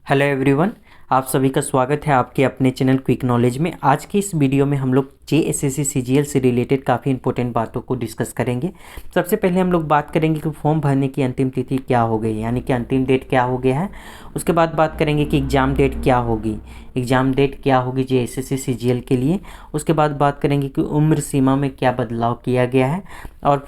Hello everyone, आप सभी का स्वागत है आपके अपने चैनल क्विक नॉलेज में। आज की इस वीडियो में हम लोग जेएसएससी सीजीएल से रिलेटेड काफ़ी इंपॉर्टेंट बातों को डिस्कस करेंगे। सबसे पहले हम लोग बात करेंगे कि फॉर्म भरने की अंतिम तिथि क्या हो गई, यानी कि अंतिम डेट क्या हो गया है। उसके बाद बात करेंगे कि एग्ज़ाम डेट क्या होगी, जेएसएससी सीजीएल के लिए। उसके बाद बात करेंगे कि उम्र सीमा में क्या बदलाव किया गया है, और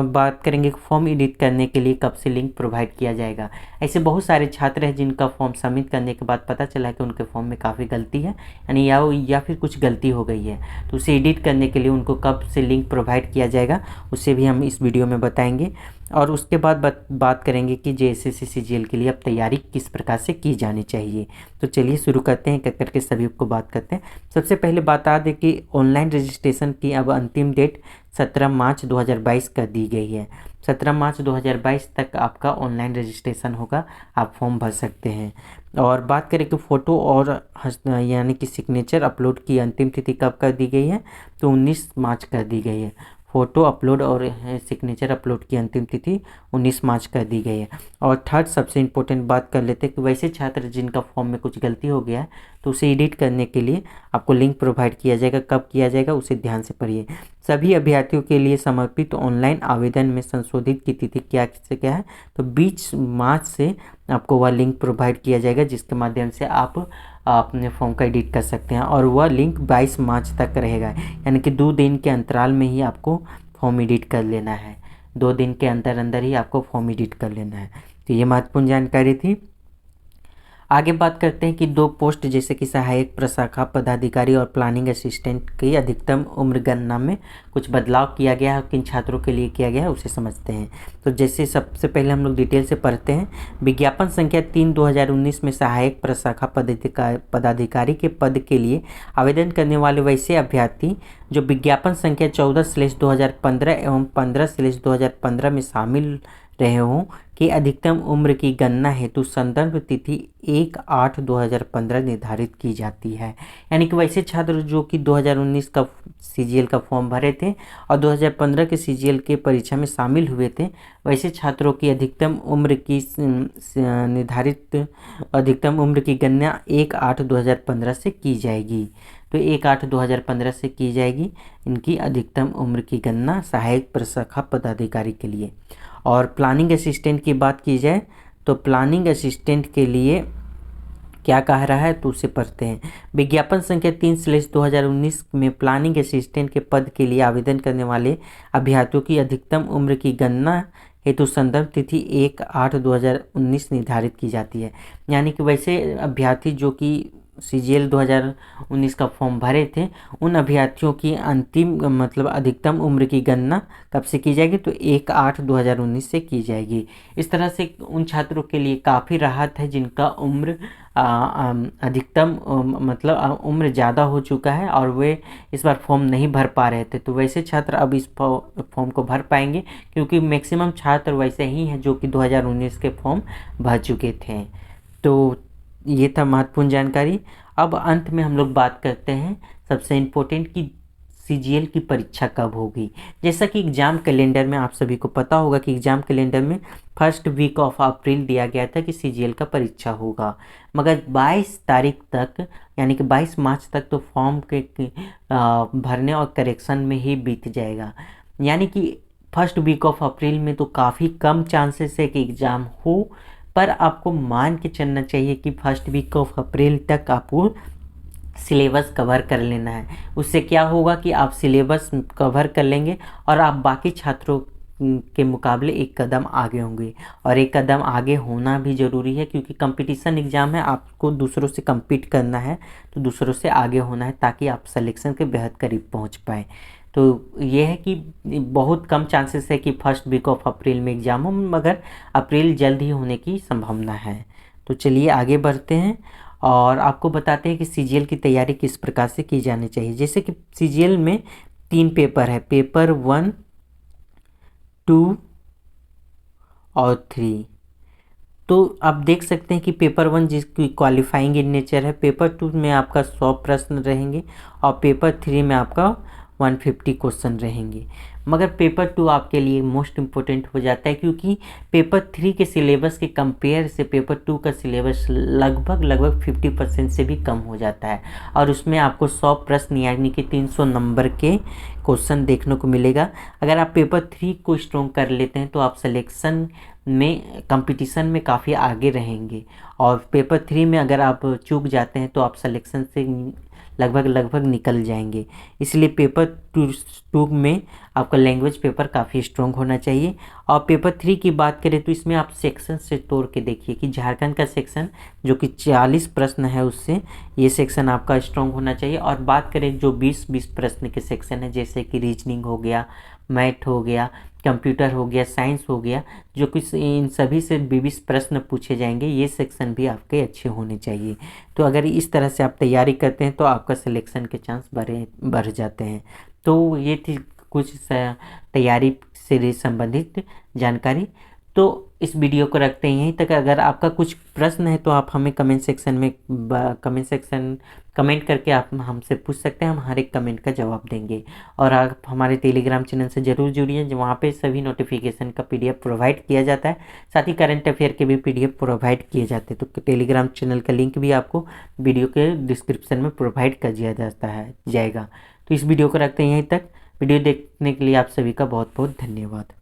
बात करेंगे कि फॉर्म एडिट करने के लिए कब से लिंक प्रोवाइड किया जाएगा। ऐसे बहुत सारे छात्र हैं जिनका फॉर्म सबमिट करने के बाद पता चला है कि उनके फॉर्म में काफ़ी गलती है, यानी या फिर कुछ गलती हो गई है, तो उसे एडिट करने के लिए उनको कब से लिंक प्रोवाइड किया जाएगा, उससे भी हम इस वीडियो में बताएंगे। और उसके बाद बात करेंगे कि जेएसएससी सीजीएल के लिए अब तैयारी किस प्रकार से की जानी चाहिए। तो चलिए शुरू करते हैं, कर करके सभी को बात करते हैं। सबसे पहले बता दें कि ऑनलाइन रजिस्ट्रेशन की अब अंतिम डेट 17 मार्च 2022 कर दी गई है। 17 मार्च 2022 तक आपका ऑनलाइन रजिस्ट्रेशन होगा, आप फॉर्म भर सकते हैं। और बात करें कि फ़ोटो और यानी कि सिग्नेचर अपलोड की अंतिम तिथि कब कर दी गई है, तो 19 मार्च कर दी गई है। फ़ोटो अपलोड और सिग्नेचर अपलोड की अंतिम तिथि 19 मार्च कर दी गई है। और थर्ड सबसे इम्पोर्टेंट बात कर लेते हैं कि वैसे छात्र जिनका फॉर्म में कुछ गलती हो गया है, तो उसे एडिट करने के लिए आपको लिंक प्रोवाइड किया जाएगा। कब किया जाएगा उसे ध्यान से पढ़िए। सभी अभ्यर्थियों के लिए समर्पित ऑनलाइन आवेदन में संशोधित की तिथि क्या है, तो 20 मार्च से आपको वह लिंक प्रोवाइड किया जाएगा, जिसके माध्यम से आप अपने फॉर्म का एडिट कर सकते हैं। और वह लिंक 22 मार्च तक रहेगा, यानी कि 2 दिन के अंतराल में ही आपको फॉर्म एडिट कर लेना है। 2 दिन के अंदर ही आपको फॉर्म एडिट कर लेना है। तो ये महत्वपूर्ण जानकारी थी। आगे बात करते हैं कि 2 पोस्ट जैसे कि सहायक प्रशाखा पदाधिकारी और प्लानिंग असिस्टेंट की अधिकतम उम्र गणना में कुछ बदलाव किया गया है, किन छात्रों के लिए किया गया है उसे समझते हैं। तो जैसे सबसे पहले हम लोग डिटेल से पढ़ते हैं। विज्ञापन संख्या 3/2019 में सहायक प्रशाखा पदाधिकारी के पद के लिए आवेदन करने वाले वैसे अभ्यर्थी जो विज्ञापन संख्या 14/2015 एवं 15/2015 में शामिल रहे हों कि अधिकतम उम्र की गणना हेतु संदर्भ तिथि 1/8/2015 निर्धारित की जाती है। यानी कि वैसे छात्र जो कि 2019 का सीजीएल का फॉर्म भरे थे और 2015 के सीजीएल के परीक्षा में शामिल हुए थे, वैसे छात्रों की अधिकतम उम्र की निर्धारित अधिकतम उम्र की गणना 1/8/2015 से की जाएगी। तो 1/8/2015 से की जाएगी इनकी अधिकतम उम्र की गणना सहायक प्रशाखा पदाधिकारी के लिए। और प्लानिंग असिस्टेंट की बात की जाए तो प्लानिंग असिस्टेंट के लिए क्या कह रहा है, तो उसे पढ़ते हैं। विज्ञापन संख्या 3/2019 में प्लानिंग असिस्टेंट के पद के लिए आवेदन करने वाले अभ्यर्थियों की अधिकतम उम्र की गणना हेतु संदर्भ तिथि 1/8/2019 निर्धारित की जाती है। यानी कि वैसे अभ्यर्थी जो कि सीजीएल 2019 का फॉर्म भरे थे, उन अभ्यर्थियों की अंतिम मतलब अधिकतम उम्र की गणना कब से की जाएगी, तो 1/8/2019 से की जाएगी। इस तरह से उन छात्रों के लिए काफ़ी राहत है जिनका उम्र अधिकतम मतलब उम्र ज़्यादा हो चुका है और वे इस बार फॉर्म नहीं भर पा रहे थे। तो वैसे छात्र अब इस फॉर्म को भर पाएंगे, क्योंकि मैक्सिमम छात्र वैसे ही हैं जो कि 2019 के फॉर्म भर चुके थे। तो ये था महत्वपूर्ण जानकारी। अब अंत में हम लोग बात करते हैं सबसे इम्पोर्टेंट कि सीजीएल की परीक्षा कब होगी। जैसा कि एग्ज़ाम कैलेंडर में आप सभी को पता होगा कि एग्ज़ाम कैलेंडर में फर्स्ट वीक ऑफ अप्रैल दिया गया था कि सीजीएल का परीक्षा होगा, मगर 22 तारीख तक यानी कि 22 मार्च तक तो फॉर्म के भरने और करेक्शन में ही बीत जाएगा। यानी कि फर्स्ट वीक ऑफ अप्रैल में तो काफ़ी कम चांसेस है कि एग्ज़ाम हो, पर आपको मान के चलना चाहिए कि फर्स्ट वीक ऑफ अप्रैल तक आपको सिलेबस कवर कर लेना है। उससे क्या होगा कि आप सिलेबस कवर कर लेंगे और आप बाकी छात्रों के मुकाबले एक कदम आगे होंगे। और एक कदम आगे होना भी ज़रूरी है, क्योंकि कंपटीशन एग्ज़ाम है, आपको दूसरों से compete करना है, तो दूसरों से आगे होना है ताकि आप सिलेक्शन के बेहद करीब पहुंच पाएँ। तो ये है कि बहुत कम चांसेस है कि फर्स्ट वीक ऑफ अप्रैल में एग्ज़ाम हो, मगर अप्रैल जल्द ही होने की संभावना है। तो चलिए आगे बढ़ते हैं और आपको बताते हैं कि सीजीएल की तैयारी किस प्रकार से की जानी चाहिए। जैसे कि सीजीएल में 3 पेपर है, पेपर 1, 2 और 3। तो आप देख सकते हैं कि पेपर 1 जिसकी क्वालिफाइंग इन नेचर है, पेपर 2 में आपका 100 प्रश्न रहेंगे और पेपर 3 में आपका 150 क्वेश्चन रहेंगे। मगर पेपर 2 आपके लिए मोस्ट इम्पोर्टेंट हो जाता है, क्योंकि पेपर 3 के सिलेबस के कंपेयर से पेपर 2 का सिलेबस लगभग 50% से भी कम हो जाता है, और उसमें आपको 100 प्रश्न यानी कि 300 नंबर के क्वेश्चन देखने को मिलेगा। अगर आप पेपर 3 को स्ट्रॉन्ग कर लेते हैं तो आप सिलेक्शन में कंपटीशन में काफ़ी आगे रहेंगे, और पेपर 3 में अगर आप चूक जाते हैं तो आप सिलेक्शन से लगभग निकल जाएंगे। इसलिए पेपर 2 में आपका लैंग्वेज पेपर काफ़ी स्ट्रॉन्ग होना चाहिए। और पेपर 3 की बात करें तो इसमें आप सेक्शन से तोड़ के देखिए कि झारखंड का सेक्शन जो कि 40 प्रश्न है, उससे ये सेक्शन आपका स्ट्रॉन्ग होना चाहिए। और बात करें जो 20 प्रश्न के सेक्शन है, जैसे कि रीजनिंग हो गया, मैथ हो गया, कंप्यूटर हो गया, साइंस हो गया, जो कि इन सभी से 20 प्रश्न पूछे जाएंगे, ये सेक्शन भी आपके अच्छे होने चाहिए। तो अगर इस तरह से आप तैयारी करते हैं तो आपका सिलेक्शन के चांस बढ़ जाते हैं। तो ये थी कुछ तैयारी से संबंधित जानकारी। तो इस वीडियो को रखते हैं यहीं तक। अगर आपका कुछ प्रश्न है तो आप हमें कमेंट सेक्शन में कमेंट करके आप हमसे पूछ सकते हैं, हम हर एक कमेंट का जवाब देंगे। और आप हमारे टेलीग्राम चैनल से ज़रूर जुड़िए, वहाँ पे सभी नोटिफिकेशन का PDF प्रोवाइड किया जाता है, साथ ही करंट अफेयर के भी PDF प्रोवाइड किए जाते हैं। तो टेलीग्राम चैनल का लिंक भी आपको वीडियो के डिस्क्रिप्शन में प्रोवाइड कर दिया जाएगा। तो इस वीडियो को रखते हैं यहीं तक। वीडियो देखने के लिए आप सभी का बहुत बहुत धन्यवाद।